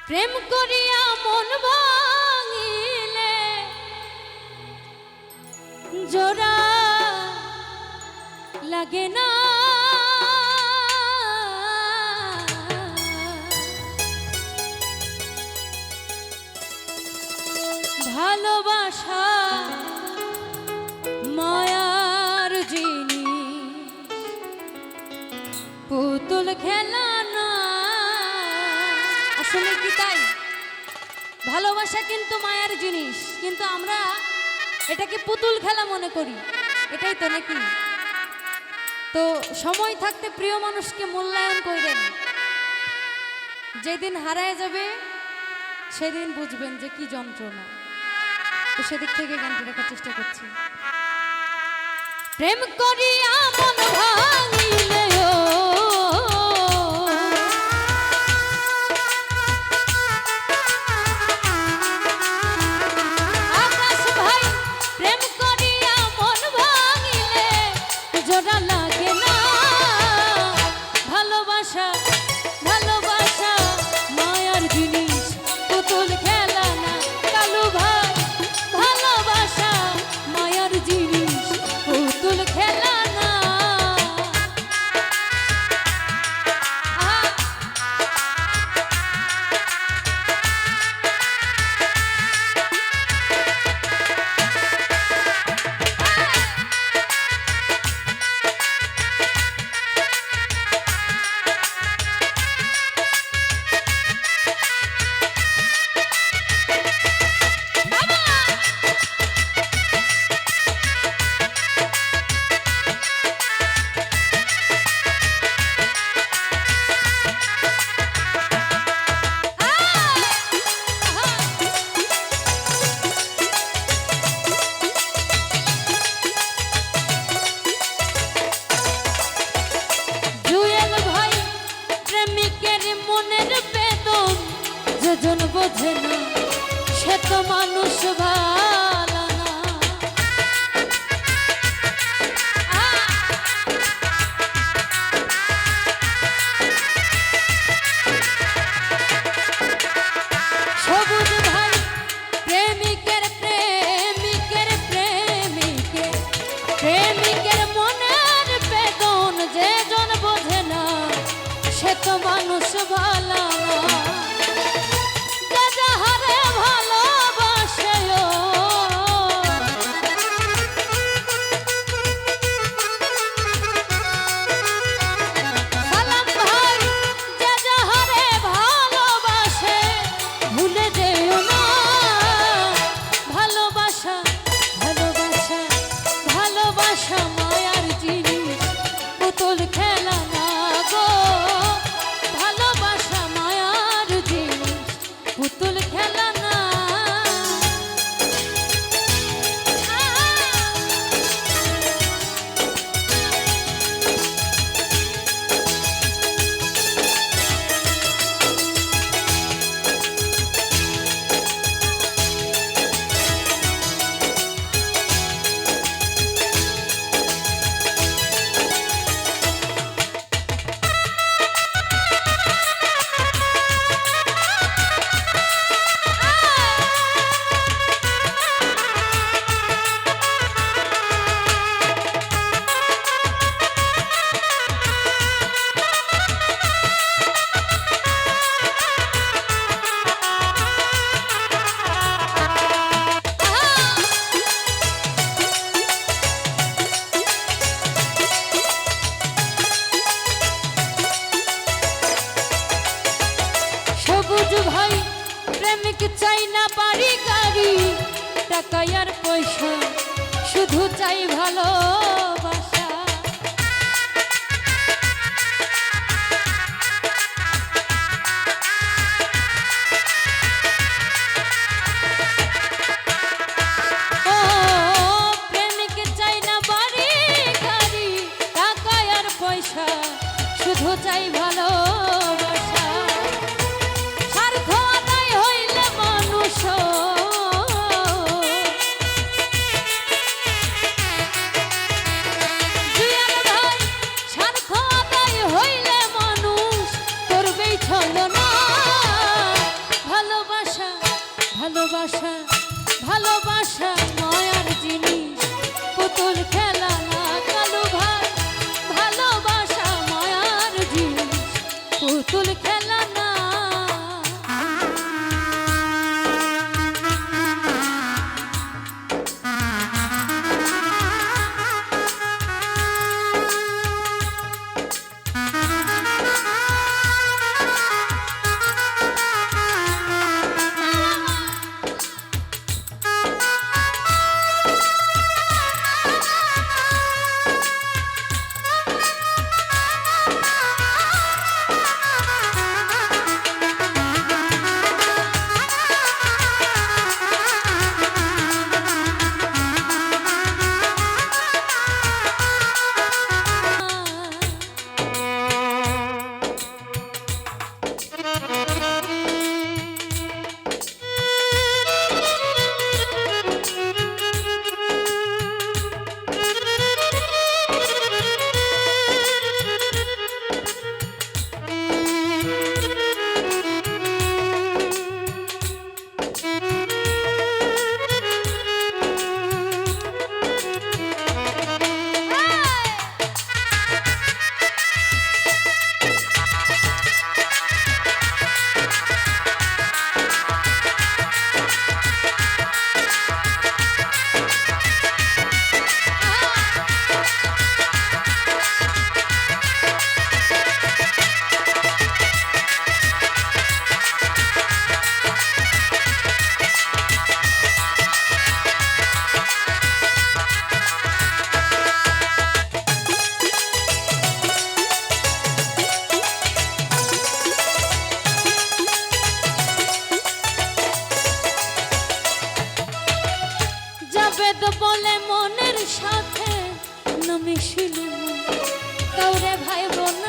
প্রেম করিয়া মন ভাঙিলে জোড়া লাগে না। ভালোবাসা মায়ার জিনিস, পুতুল খেলা না। আসলে কি তাই? ভালোবাসা কিন্তু মায়ার জিনিস, কিন্তু আমরা এটাকে পুতুল খেলা মনে করি। এটাই তো নাকি? তো সময় থাকতে প্রিয় মানুষকে মূল্যায়ন করেন। যেদিন হারায় যাবে সেদিন বুঝবেন যে কি যন্ত্রণা। তো সেদিক থেকে গানটি রাখার চেষ্টা করছি। প্রেম করিয়া মন ভাঙিলে আকাশ ভাই, প্রেম করিয়া মন ভাঙিলে জোড়া লাগে না। ভালোবাসা ভালোবাসা মায়ার জিনিস, পুতুল খেলা না। কালু ভাই, ভালোবাসা মায়ার জিনিস, পুতুল খেলা না। জন বোঝে না, সে তো মানুষ ভালো না। সবুজ ভাই, প্রেমিকের প্রেমিকের প্রেমিকের প্রেমিকের মনের বেদন যে জন বোঝে না, সে তো মানুষ ভালো না। ভাই, প্রেমিক চাই না বাড়ি গাড়ি, টাকা আর পয়সা, শুধু চাই ভালোবাসা। ও প্রেমিক চাই না বাড়ি গাড়ি, টাকা আর পয়সা, শুধু চাই ভালোবাসা। ভালোবাসা ভালোবাসা মায়ার জিনিস পুতুল খেলা না কালু ভাই ভালোবাসা মায়ার জিনিস পুতুল খেলা না বেদ বলে মনের সাথে না মিশিলে কাউরে ভাই বোন